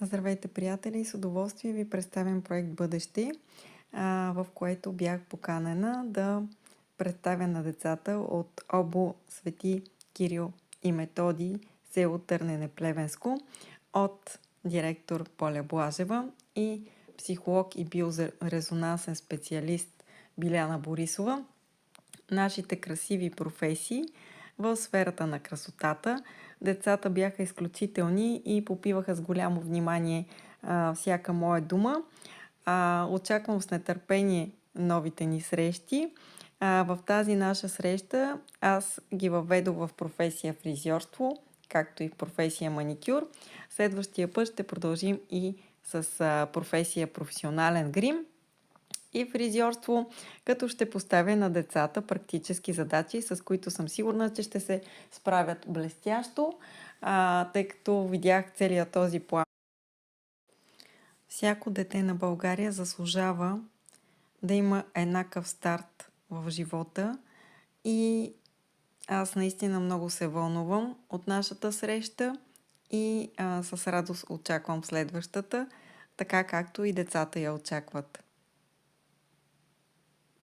Здравейте, приятели! С удоволствие ви представям проект Бъдеще, в което бях поканена да представя на децата от ОБО Свети Кирил и Методий, село Търнене, Плевенско, от директор Поля Блажева и психолог и биорезонансен специалист Биляна Борисова, нашите красиви професии в сферата на красотата. Децата бяха изключителни и попиваха с голямо внимание всяка моя дума. Очаквам с нетърпение новите ни срещи. В тази наша среща аз ги въведох в професия фризьорство, както и в професия маникюр. Следващия път ще продължим и с професия професионален грим и фризьорство, като ще поставя на децата практически задачи, с които съм сигурна, че ще се справят блестящо, тъй като видях целият този план. Всяко дете на България заслужава да има еднакъв старт в живота и аз наистина много се вълнувам от нашата среща и с радост очаквам следващата, така както и децата я очакват.